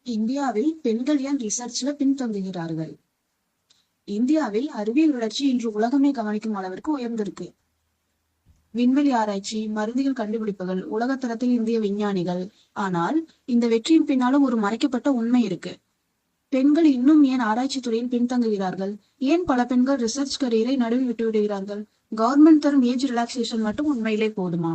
இந்தியாவில் பெண்கள் ஏன் ரிசர்ச்ல பின்தங்குகிறார்கள்? இந்தியாவில் அறிவியல் வளர்ச்சி இன்று உலகமே கவனிக்கும் அளவிற்கு உயர்ந்திருக்கு. விண்வெளி ஆராய்ச்சி, மருந்துகள் கண்டுபிடிப்புகள், உலகத்தரத்தில் இந்திய விஞ்ஞானிகள். ஆனால் இந்த வெற்றியின் பின்னாலும் ஒரு மறைக்கப்பட்ட உண்மை இருக்கு. பெண்கள் இன்னும் ஏன் ஆராய்ச்சி துறையில் பின்தங்குகிறார்கள்? ஏன் பல பெண்கள் ரிசர்ச் கரியரை நடுவில் விட்டு விடுகிறார்கள்? கவர்மெண்ட் தரும் ஏஜ் ரிலாக்ஸேஷன் மட்டும் உண்மையிலே போதுமா?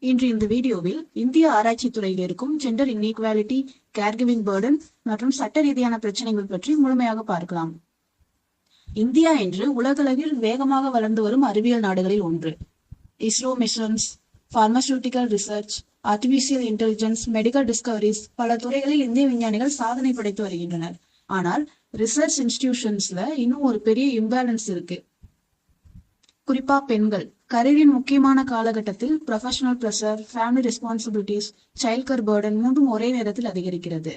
இன்று இந்த வீடியோவில் இந்திய ஆராய்ச்சி துறையில் இருக்கும் ஜெண்டர் இன்இக்வாலிட்டி, கேர்கிவிங் பர்டன் மற்றும் சட்ட ரீதியான பிரச்சனைகள் பற்றி முழுமையாக பார்க்கலாம். இந்தியா இன்று உலகளவில் வேகமாக வளர்ந்து வரும் அறிவியல் நாடுகளில் ஒன்று. ISRO missions, pharmaceutical research, artificial intelligence, medical discoveries, பல துறைகளில் இந்திய விஞ்ஞானிகள் சாதனை படைத்து வருகின்றனர். ஆனால் ரிசர்ச் இன்ஸ்டிடியூஷன்ஸ்ல இன்னும் ஒரு பெரிய இம்பேலன்ஸ் இருக்கு. குறிப்பா பெண்கள் கரியரின் முக்கியமான காலகட்டத்தில் professional pressure, family responsibilities, child care burden மூன்றும் ஒரே நேரத்தில் அதிகரிக்கிறது.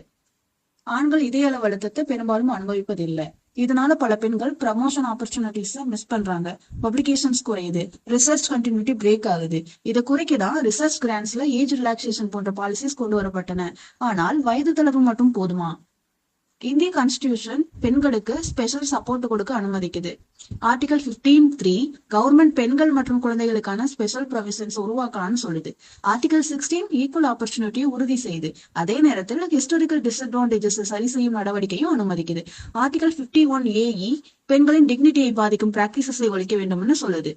ஆண்கள் இதே அளவு அழுத்தத்தை பெரும்பாலும் அனுபவிப்பதில்லை. இதனால பல பெண்கள் ப்ரமோஷன் ஆப்பர்ச்சுனிட்டிஸ் மிஸ் பண்றாங்க, பப்ளிகேஷன்ஸ் குறையுது, ரிசர்ச் கண்டினியூட்டி பிரேக் ஆகுது. இதை குறைக்கதான் ரிசர்ச் கிராண்ட்ஸ்ல ஏஜ் ரிலாக்ஸேஷன் போன்ற பாலிசிஸ் கொண்டு வரப்பட்டன. ஆனால் வயது தளர்வு மட்டும் போதுமா? இந்திய கான்ஸ்டிடியூஷன் பெண்களுக்கு ஸ்பெஷல் சப்போர்ட் கொடுக்க அனுமதிக்குது. ஆர்டிகல் 15(3) கவர்மெண்ட் பெண்கள் மற்றும் குழந்தைகளுக்கான ஸ்பெஷல் ப்ரொவிஷன்ஸ் உருவாக்கலாம்னு சொல்லுது. ஆர்டிகல் 16 ஈக்குவல் ஆப்பர்ச்சுனிட்டியை உறுதி செய்யுது. அதே நேரத்தில் ஹிஸ்டாரிக்கல் டிஸ்அட்வான்டேஜஸ் சரி செய்யும் நடவடிக்கையும் அனுமதிக்குது. ஆர்டிகல் 51(a)(e) பெண்களின் டிக்னிட்டியை பாதிக்கும் பிராக்டிசஸை ஒழிக்க வேண்டும்னு சொல்லுது.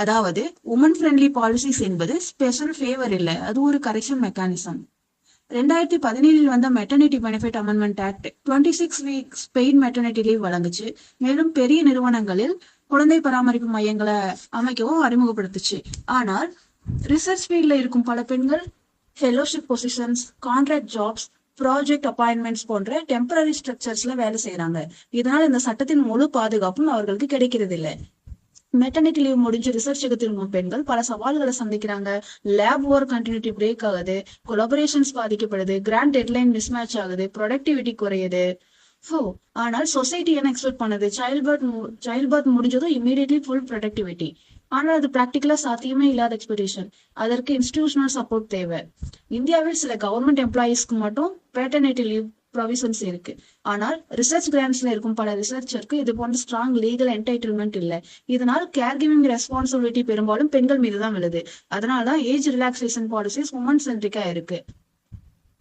அதாவது உமன் ஃப்ரெண்ட்லி பாலிசிஸ் என்பது ஸ்பெஷல் ஃபேவர் இல்லை, அது ஒரு கரெக்ஷன் மெக்கானிசம். 2017 வந்த maternity benefit amendment act 26 weeks paid maternity leave வழங்குச்சு. மேலும் பெரிய நிறுவனங்களில் குழந்தை பராமரிப்பு மையங்களை அமைக்கவும் அறிமுகப்படுத்துச்சு. ஆனால் ரிசர்ச் ஃபீல்ட்ல இருக்கும் பல பெண்கள் fellowship positions, contract jobs, project appointments போன்ற டெம்பரரி ஸ்ட்ரக்சர்ஸ்ல வேலை செய்யறாங்க. இதனால் இந்த சட்டத்தின் முழு பாதுகாப்பும் அவர்களுக்கு கிடைக்கிறது இல்லை. மெட்டர்னிட்டி லீவ் முடிஞ்சு ரிசர்ச்சுக்கு திரும்பும் பெண்கள் பல சவால்களை சந்திக்கிறாங்க. லேப் ஒர்க் கண்டினியூட்டி பிரேக் ஆகுது, கொலாபரேஷன்ஸ் பாதிக்கப்படுது, கிராண்ட் டெட்லைன் மிஸ்மேட்ச் ஆகுது, ப்ரொடக்டிவிட்டி குறையுது. ஆனால் சொசைட்டி என்ன எக்ஸ்பெக்ட் பண்ணுது? சைல்ட் பர்த் முடிஞ்சதும் இமீடியட்லி ஃபுல் ப்ரொடக்டிவிட்டி. ஆனால் அது பிராக்டிகலா சாத்தியமே இல்லாத எக்ஸ்பெக்டேஷன். அதற்கு இன்ஸ்டிடியூஷனல் சப்போர்ட் தேவை. இந்தியாவில் சில கவர்மெண்ட் எம்ப்ளாயீஸ்க்கு மட்டும் பேட்டர்னிட்டி லீவ் ப்ரொவிஷன்ஸ் இருக்கு. ஆனால் ரிசர்ச் கிராண்ட்ஸ்ல இருக்கும் பல ரிசர்ச்சருக்கு இது போன்ற ஸ்ட்ராங் லீகல் என்டைட்டில்மெண்ட் இல்லை. இதனால் கேர் கிவிங் ரெஸ்பான்சிபிலிட்டி பெரும்பாலும் பெண்கள் மீது தான் விழுது. அதனாலதான் ஏஜ் ரிலாக்ஸேஷன் பாலிசிஸ் உமன் சென்ட்ரிக்கா இருக்கு.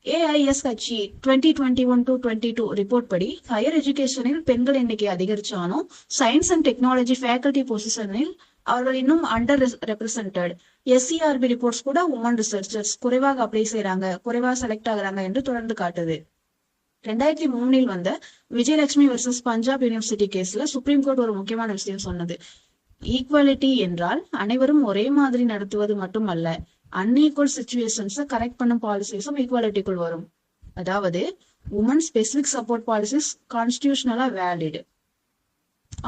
AISHE 2021-22 ரிப்போர்ட் படி ஹையர் எஜுகேஷனில் பெண்கள் எண்ணிக்கை அதிகரிச்சாலும் சயின்ஸ் அண்ட் டெக்னாலஜி ஃபேக்கல்டி பொசிஷனில் அவர்கள் இன்னும் அண்டர் ரெப்ரசன்டட். SCRB ரிப்போர்ட்ஸ் கூட உமன் ரிசர்ச்சர்ஸ் குறைவாக அப்ளை செய்யறாங்க, குறைவாக செலக்ட் ஆகுறாங்க என்று தொடர்ந்து காட்டுது. 2003 வந்த விஜயலட்சுமி வெர்சஸ் பஞ்சாப் யூனிவர்சிட்டி கேஸ்ல சுப்ரீம் கோர்ட் ஒரு முக்கியமான விஷயம் சொன்னது. ஈக்குவாலிட்டி என்றால் அனைவரும் ஒரே மாதிரி நடத்துவது மட்டுமல்ல, அன்இக்குவல் சிச்சுவேஷன்ஸை கரெக்ட் பண்ணும் பாலிசிஸும் ஈக்குவாலிட்டிக்குள் வரும். அதாவது உமன் ஸ்பெசிபிக் சப்போர்ட் பாலிசிஸ் கான்ஸ்டிடியூஷனலா வேலிட்.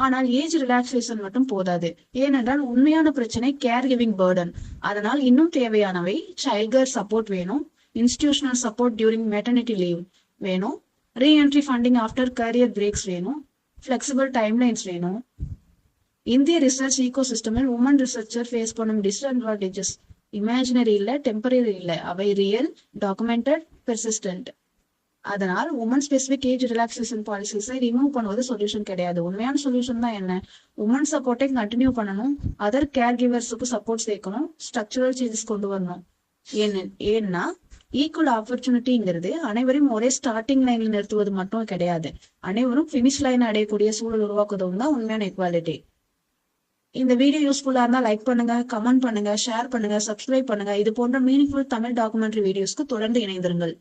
ஆனால் ஏஜ் ரிலாக்ஸேஷன் மட்டும் போதாது. ஏனென்றால் உண்மையான பிரச்சனை கேர் கிவிங் பர்டன். அதனால் இன்னும் தேவையானவை சைல்ட் கேர் சப்போர்ட் வேணும், institutional support during maternity leave வேணும், reentry funding after career breaks வேணும், ஃபிளெக்சிபிள் டைம்லைன்ஸ் வேணும். இந்திய ரிசர்ச் ஈகோ சிஸ்டமில் உமன் ரிசர்ச்சர் ஃபேஸ் பண்ணும் டிஸ்அட்வான்டேஜஸ் இமேஜினரி இல்ல, டெம்பரரி இல்ல, அவை ரியல், டாக்குமெண்டட், பெர்சிஸ்டன்ட். அதனால் உமன் ஸ்பெசிபிக் ஏஜ் ரிலாக்ஸேஷன் பாலிசிஸை ரிமூவ் பண்ணுவது சொல்யூஷன் கிடையாது. உண்மையான சொல்யூஷன் தான் என்ன? உமன் சப்போர்ட்டை கண்டினியூ பண்ணணும், அதர் கேர் கிவர்ஸுக்கு சப்போர்ட் சேர்க்கணும், ஸ்ட்ரக்சரல் சேஞ்சஸ் கொண்டு வரணும். ஏன்னா ஈக்குவல் ஆப்பர்ச்சுனிட்டிங்கிறது அனைவரையும் ஒரே ஸ்டார்டிங் லைன்ல நிறுத்துவது மட்டும் கிடையாது, அனைவரும் பினிஷ் லைன் அடையக்கூடிய சூழல் உருவாக்குவதும் தான் உண்மையான ஈக்குவாலிட்டி. இந்த வீடியோ யூஸ்ஃபுல்லா இருந்தா லைக் பண்ணுங்க, கமெண்ட் பண்ணுங்க, ஷேர் பண்ணுங்க, சப்ஸ்கிரைப் பண்ணுங்க. இது போன்ற மீனிங்ஃபுல் தமிழ் டாக்குமெண்ட்ரி வீடியோஸ்க்கு தொடர்ந்து இணைந்திருங்கள்.